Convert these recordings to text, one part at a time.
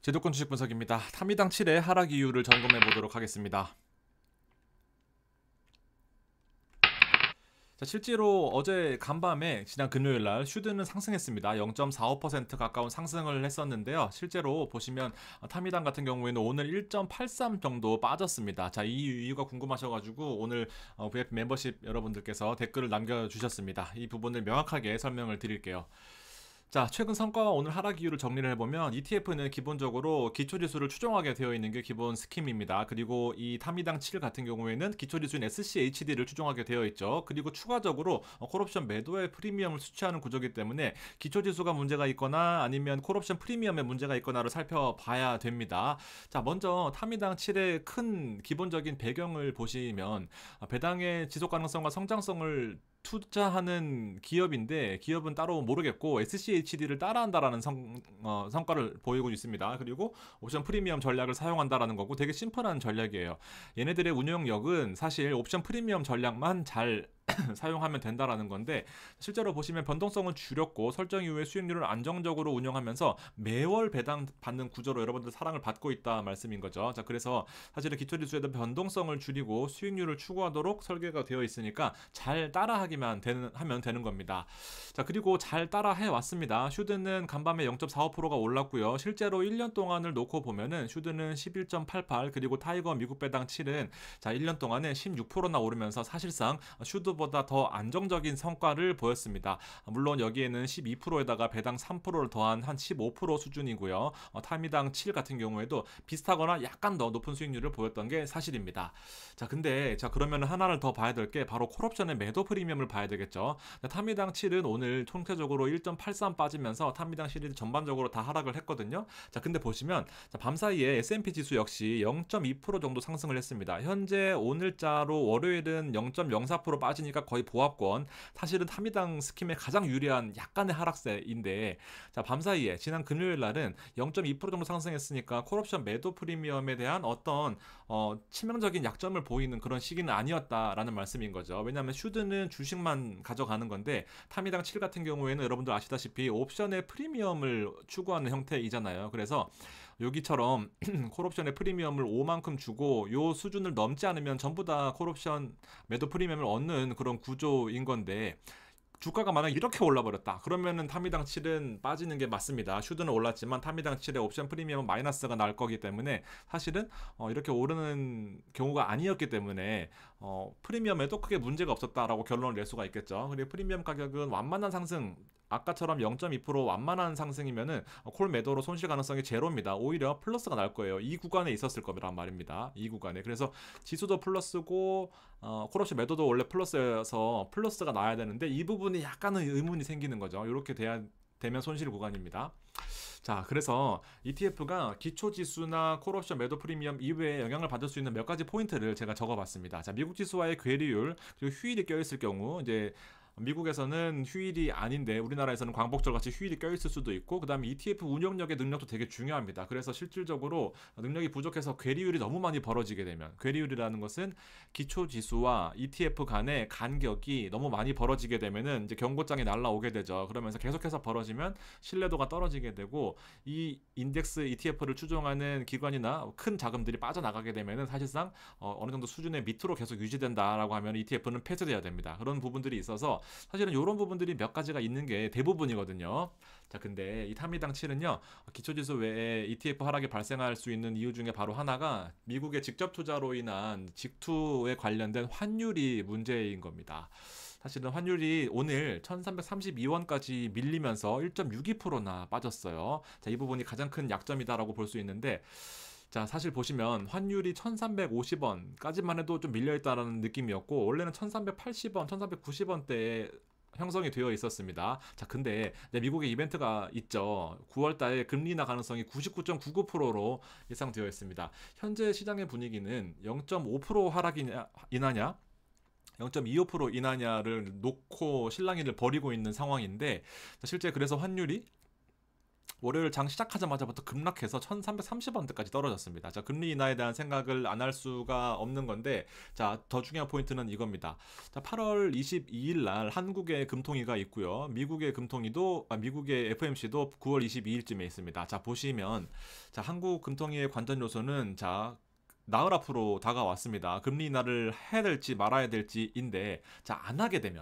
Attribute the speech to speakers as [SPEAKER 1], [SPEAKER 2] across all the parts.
[SPEAKER 1] 제도권 주식 분석입니다. 타미당 7의 하락 이유를 점검해 보도록 하겠습니다. 자, 실제로 어제 간밤에 지난 금요일 날 슈드는 상승했습니다. 0.45% 가까운 상승을 했었는데요. 실제로 보시면 타미당 같은 경우에는 오늘 1.83 정도 빠졌습니다. 자, 이 이유가 궁금하셔가지고 오늘 VIP 멤버십 여러분들께서 댓글을 남겨주셨습니다. 이 부분을 명확하게 설명을 드릴게요. 자, 최근 성과와 오늘 하락 이유를 정리를 해보면 ETF는 기본적으로 기초지수를 추종하게 되어 있는 게 기본 스킴입니다. 그리고 이 타미당 7 같은 경우에는 기초지수인 SCHD를 추종하게 되어 있죠. 그리고 추가적으로 콜옵션 매도의 프리미엄을 수취하는 구조이기 때문에 기초지수가 문제가 있거나 아니면 콜옵션 프리미엄에 문제가 있거나를 살펴봐야 됩니다. 자, 먼저 타미당 7의 큰 기본적인 배경을 보시면 배당의 지속 가능성과 성장성을 투자하는 기업인데 기업은 따로 모르겠고 SCHD를 따라한다라는 성과를 보이고 있습니다. 그리고 옵션 프리미엄 전략을 사용한다라는 거고 되게 심플한 전략이에요. 얘네들의 운영력은 사실 옵션 프리미엄 전략만 잘 사용하면 된다라는 건데 실제로 보시면 변동성은 줄였고 설정 이후에 수익률을 안정적으로 운영하면서 매월 배당 받는 구조로 여러분들 사랑을 받고 있다 말씀인 거죠. 자, 그래서 사실은 기초지수에 대한 변동성을 줄이고 수익률을 추구하도록 설계가 되어 있으니까 잘 하면 되는 겁니다. 자, 그리고 잘 따라 해 왔습니다. 슈드는 간밤에 0.45%가 올랐고요. 실제로 1년 동안을 놓고 보면은 슈드는 11.88 그리고 타이거 미국 배당 7은 자, 1년 동안에 16%나 오르면서 사실상 슈드보다 더 안정적인 성과를 보였습니다. 물론 여기에는 12%에다가 배당 3%를 더한 한 15% 수준이고요. 타미당 7 같은 경우에도 비슷하거나 약간 더 높은 수익률을 보였던 게 사실입니다. 자, 근데 그러면 하나를 더 봐야 될 게 바로 콜옵션의 매도 프리미엄을 봐야 되겠죠. 타미당 7은 오늘 통계적으로 1.83 빠지면서 타미당 시리즈 전반적으로 다 하락을 했거든요. 자, 근데 보시면 밤사이에 S&P 지수 역시 0.2% 정도 상승을 했습니다. 현재 오늘자로 월요일은 0.04% 빠지니까 거의 보합권. 사실은 타미당 스킴에 가장 유리한 약간의 하락세인데 자, 밤사이에 지난 금요일 날은 0.2% 정도 상승했으니까 콜옵션 매도 프리미엄에 대한 어떤 치명적인 약점을 보이는 그런 시기는 아니었다라는 말씀인 거죠. 왜냐하면 슈드는 주식만 가져가는 건데 타미당 7 같은 경우에는 여러분들 아시다시피 옵션의 프리미엄을 추구하는 형태이잖아요. 그래서 여기처럼 콜옵션의 프리미엄을 5만큼 주고 요 수준을 넘지 않으면 전부 다 콜옵션 매도 프리미엄을 얻는 그런 구조인 건데 주가가 만약 이렇게 올라버렸다. 그러면은 타미당 7은 빠지는 게 맞습니다. 슈드는 올랐지만 타미당 7의 옵션 프리미엄은 마이너스가 날 거기 때문에 사실은 이렇게 오르는 경우가 아니었기 때문에 프리미엄에도 크게 문제가 없었다라고 결론을 낼 수가 있겠죠. 그리고 프리미엄 가격은 완만한 상승 아까처럼 0.2% 완만한 상승이면은 콜 매도로 손실 가능성이 제로입니다. 오히려 플러스가 날 거예요. 이 구간에 있었을 거란 말입니다. 이 구간에. 그래서 지수도 플러스고 콜옵션 매도도 원래 플러스여서 플러스가 나야 되는데 이 부분이 약간은 의문이 생기는 거죠. 이렇게 되면 손실 구간입니다. 자, 그래서 ETF가 기초지수나 콜옵션 매도 프리미엄 이외에 영향을 받을 수 있는 몇 가지 포인트를 제가 적어봤습니다. 자, 미국 지수와의 괴리율 그리고 휴일이 껴있을 경우 이제 미국에서는 휴일이 아닌데 우리나라에서는 광복절 같이 휴일이 껴있을 수도 있고 그 다음에 ETF 운영력의 능력도 되게 중요합니다. 그래서 실질적으로 능력이 부족해서 괴리율이 너무 많이 벌어지게 되면 괴리율이라는 것은 기초지수와 ETF 간의 간격이 너무 많이 벌어지게 되면은 이제 경고장이 날라오게 되죠. 그러면서 계속해서 벌어지면 신뢰도가 떨어지게 되고 이 인덱스 ETF를 추종하는 기관이나 큰 자금들이 빠져나가게 되면은 사실상 어느 정도 수준의 밑으로 계속 유지된다라고 하면 ETF는 폐쇄돼야 됩니다. 그런 부분들이 있어서 사실은 이런 부분들이 몇 가지가 있는 게 대부분이거든요. 자, 근데 이 타미당 7은요 기초지수 외에 ETF 하락이 발생할 수 있는 이유 중에 바로 하나가 미국의 직접 투자로 인한 직투에 관련된 환율이 문제인 겁니다. 사실은 환율이 오늘 1332원까지 밀리면서 1.62%나 빠졌어요. 자, 이 부분이 가장 큰 약점이다라고 볼 수 있는데 자, 사실 보시면 환율이 1350원까지만 해도 좀 밀려있다라는 느낌이었고 원래는 1380원, 1390원대에 형성이 되어 있었습니다. 자, 근데 미국의 이벤트가 있죠. 9월달에 금리 인하 가능성이 99.99%로 예상되어 있습니다. 현재 시장의 분위기는 0.5% 인하냐 0.25% 인하냐를 놓고 실랑이를 벌이고 있는 상황인데 실제 그래서 환율이 월요일 장 시작하자마자부터 급락해서 1330원대까지 떨어졌습니다. 자, 금리 인하에 대한 생각을 안 할 수가 없는 건데, 자, 더 중요한 포인트는 이겁니다. 자, 8월 22일 날 한국의 금통위가 있고요. 미국의 FOMC도 9월 22일쯤에 있습니다. 자, 보시면 자, 한국 금통위의 관전 요소는 자, 나흘 앞으로 다가왔습니다. 금리 인하를 해야 될지 말아야 될지인데, 자,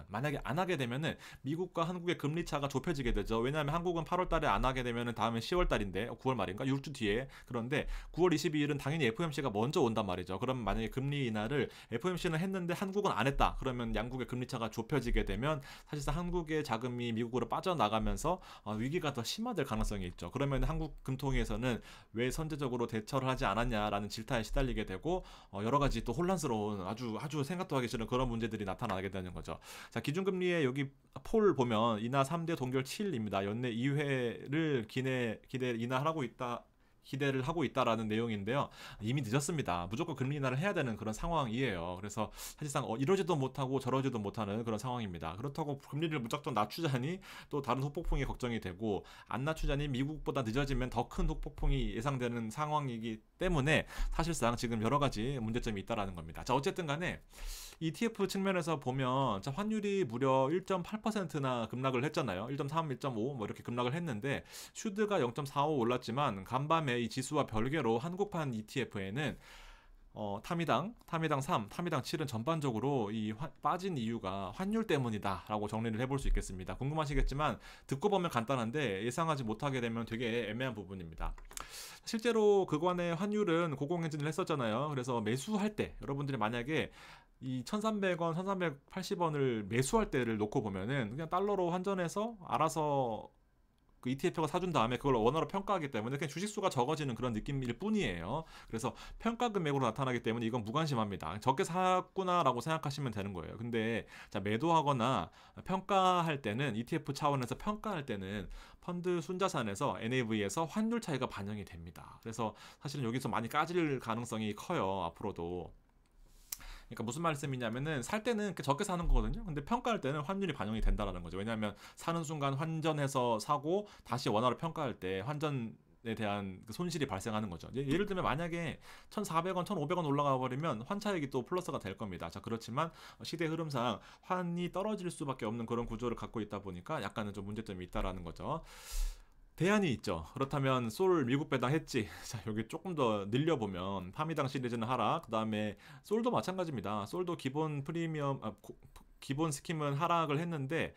[SPEAKER 1] 만약에 안 하게 되면은 미국과 한국의 금리 차가 좁혀지게 되죠. 왜냐하면 한국은 8월 달에 안 하게 되면은 다음에 10월 달인데, 9월 말인가? 6주 뒤에. 그런데 9월 22일은 당연히 FOMC가 먼저 온단 말이죠. 그럼 만약에 금리 인하를 FOMC는 했는데 한국은 안 했다. 그러면 양국의 금리 차가 좁혀지게 되면 사실상 한국의 자금이 미국으로 빠져나가면서 위기가 더 심화될 가능성이 있죠. 그러면 한국 금통위에서는 왜 선제적으로 대처를 하지 않았냐라는 질타에 시달리게 되고 여러 가지 또 혼란스러운 아주 생각도 하기 싫은 그런 문제들이 나타나게 되는 거죠. 자, 기준금리의 여기 폴 보면 인하 3대 동결 7입니다. 연내 2회를 기대를 하고 있다라는 내용인데요. 이미 늦었습니다. 무조건 금리 인하를 해야 되는 그런 상황이에요. 그래서 사실상 이러지도 못하고 저러지도 못하는 그런 상황입니다. 그렇다고 금리를 무작정 낮추자니 또 다른 후폭풍이 걱정이 되고, 안 낮추자니 미국보다 늦어지면 더 큰 후폭풍이 예상되는 상황이기 때문에 사실상 지금 여러 가지 문제점이 있다라는 겁니다. 자, 어쨌든 간에 ETF 측면에서 보면 자, 환율이 무려 1.8%나 급락을 했잖아요. 1.3, 1.5 뭐 이렇게 급락을 했는데 슈드가 0.45 올랐지만 간밤에 이 지수와 별개로 한국판 ETF에는 타미당 3, 타미당 7은 전반적으로 빠진 이유가 환율 때문이다라고 정리를 해볼 수 있겠습니다. 궁금하시겠지만 듣고 보면 간단한데 예상하지 못하게 되면 되게 애매한 부분입니다. 실제로 그간의 환율은 고공행진을 했었잖아요. 그래서 매수할 때 여러분들이 만약에 이 1,300원, 1,380원을 매수할 때를 놓고 보면은 그냥 달러로 환전해서 알아서 그 ETF가 사준 다음에 그걸 원화로 평가하기 때문에 그냥 주식수가 적어지는 그런 느낌일 뿐이에요. 그래서 평가 금액으로 나타나기 때문에 이건 무관심합니다. 적게 샀구나라고 생각하시면 되는 거예요. 근데 자, 매도하거나 평가할 때는 ETF 차원에서 평가할 때는 펀드 순자산에서 NAV에서 환율 차이가 반영이 됩니다. 그래서 사실은 여기서 많이 까질 가능성이 커요. 앞으로도. 그러니까 무슨 말씀이냐면은 살 때는 적게 사는 거거든요. 근데 평가할 때는 환율이 반영이 된다라는 거죠. 왜냐하면 사는 순간 환전해서 사고 다시 원화로 평가할 때 환전에 대한 그 손실이 발생하는 거죠. 예를 들면 만약에 1,400원, 1,500원 올라가 버리면 환차익이 또 플러스가 될 겁니다. 자, 그렇지만 시대 흐름상 환이 떨어질 수밖에 없는 그런 구조를 갖고 있다 보니까 약간은 좀 문제점이 있다라는 거죠. 대안이 있죠. 그렇다면 솔 미국 배당 했지. 자, 여기 조금 더 늘려보면 파미당 시리즈는 하락, 그 다음에 솔도 마찬가지입니다. 솔도 기본 기본 스킴은 하락을 했는데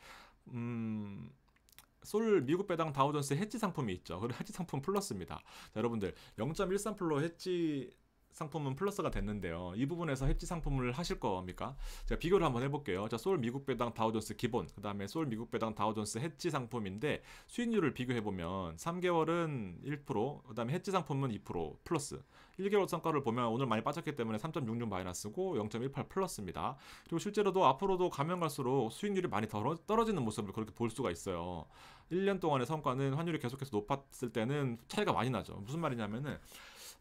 [SPEAKER 1] 솔 미국 배당 다우존스 해지 상품이 있죠. 그리고 해지 상품 플러스입니다. 자, 여러분들 0.13% 해지 상품은 플러스가 됐는데요. 이 부분에서 해지 상품을 하실 겁니까? 제가 비교를 한번 해볼게요. 자, 솔 미국 배당 다우존스 기본, 그 다음에 솔 미국 배당 다우존스 해지 상품인데 수익률을 비교해보면 3개월은 1%, 그 다음에 해지 상품은 2% 플러스, 1개월 성과를 보면 오늘 많이 빠졌기 때문에 3.66 마이너스고 0.18 플러스입니다. 그리고 실제로도 앞으로도 가면 갈수록 수익률이 많이 떨어지는 모습을 그렇게 볼 수가 있어요. 1년 동안의 성과는 환율이 계속해서 높았을 때는 차이가 많이 나죠. 무슨 말이냐면은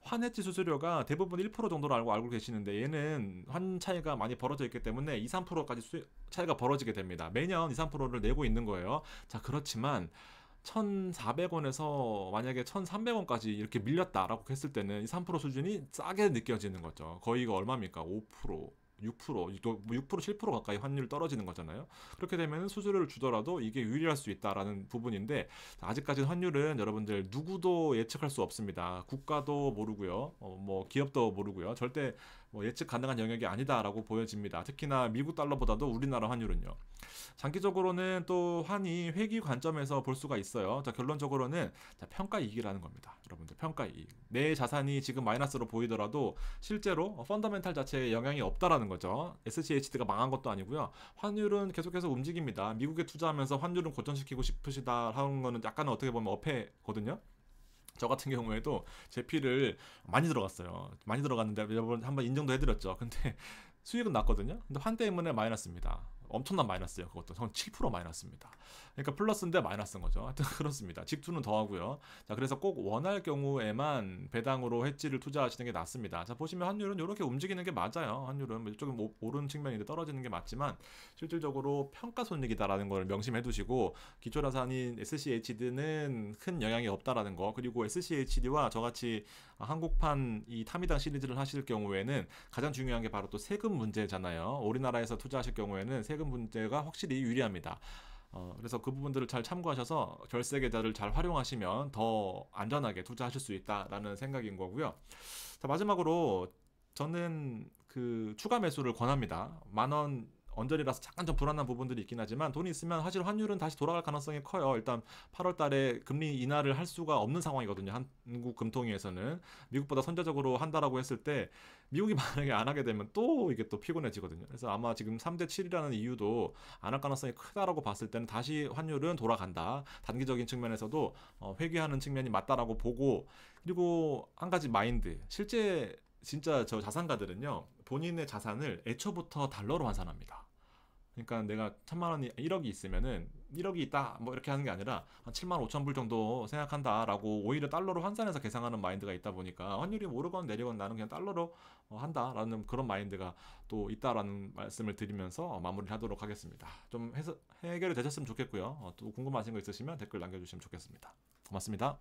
[SPEAKER 1] 환해지 수수료가 대부분 1% 정도로 알고 계시는데 얘는 환 차이가 많이 벌어져 있기 때문에 2, 3%까지 차이가 벌어지게 됩니다. 매년 2, 3%를 내고 있는 거예요. 자, 그렇지만 1,400원에서 만약에 1,300원까지 이렇게 밀렸다라고 했을 때는 이 3% 수준이 싸게 느껴지는 거죠. 거의 이거 얼마입니까? 5%. 6%, 7% 가까이 환율 떨어지는 거잖아요. 그렇게 되면 수수료를 주더라도 이게 유리할 수 있다라는 부분인데 아직까지는 환율은 여러분들 누구도 예측할 수 없습니다. 국가도 모르고요, 뭐 기업도 모르고요. 절대 뭐 예측 가능한 영역이 아니다라고 보여집니다. 특히나 미국 달러보다도 우리나라 환율은요. 장기적으로는 또 환이 회귀 관점에서 볼 수가 있어요. 자, 결론적으로는 평가 이익이라는 겁니다. 여러분들 평가 이익. 내 자산이 지금 마이너스로 보이더라도 실제로 펀더멘탈 자체에 영향이 없다라는 거죠. SCHD가 망한 것도 아니고요. 환율은 계속해서 움직입니다. 미국에 투자하면서 환율은 고정시키고 싶으시다 하는 거는 약간은 어떻게 보면 어폐거든요. 저 같은 경우에도 제 피를 많이 들어갔어요. 많이 들어갔는데 여러분 한번 인정도 해드렸죠. 근데 수익은 났거든요. 근데 환 때문에 마이너스입니다. 엄청난 마이너스예요. 그것도 한 7% 마이너스입니다. 그러니까 플러스인데 마이너스인 거죠. 하여튼 그렇습니다. 직투는 더하고요. 자, 그래서 꼭 원할 경우에만 배당으로 해지를 투자하시는 게 낫습니다. 자, 보시면 환율은 이렇게 움직이는 게 맞아요. 환율은 뭐 조금 오른 측면인데 떨어지는 게 맞지만 실질적으로 평가손익이다라는 걸 명심해 두시고 기초자산인 SCHD는 큰 영향이 없다라는 거. 그리고 SCHD와 저같이 한국판 이 타미당 시리즈를 하실 경우에는 가장 중요한 게 바로 또 세금 문제잖아요. 우리나라에서 투자하실 경우에는 세금 문제가 확실히 유리합니다. 그래서 그 부분들을 잘 참고하셔서 결세 계좌를 잘 활용하시면 더 안전하게 투자하실 수 있다라는 생각인 거고요. 자, 마지막으로 저는 그 추가 매수를 권합니다. 만원 언저리라서 잠깐 좀 불안한 부분들이 있긴 하지만 돈이 있으면 사실 환율은 다시 돌아갈 가능성이 커요. 일단 8월 달에 금리 인하를 할 수가 없는 상황이거든요. 한국 금통위에서는 미국보다 선제적으로 한다라고 했을 때 미국이 만약에 안 하게 되면 또 이게 또 피곤해지거든요. 그래서 아마 지금 3대 7이라는 이유도 안 할 가능성이 크다라고 봤을 때는 다시 환율은 돌아간다. 단기적인 측면에서도 회귀하는 측면이 맞다라고 보고, 그리고 한 가지 마인드. 실제 진짜 저 자산가들은요, 본인의 자산을 애초부터 달러로 환산합니다. 그러니까 내가 1,000만 원이 1억이 있으면은 1억이 있다 뭐 이렇게 하는 게 아니라 한 7만 5천 불 정도 생각한다라고 오히려 달러로 환산해서 계산하는 마인드가 있다 보니까 환율이 오르건 내리건 나는 그냥 달러로 한다라는 그런 마인드가 또 있다라는 말씀을 드리면서 마무리를 하도록 하겠습니다. 좀 해결이 되셨으면 좋겠고요. 또 궁금하신 거 있으시면 댓글 남겨주시면 좋겠습니다. 고맙습니다.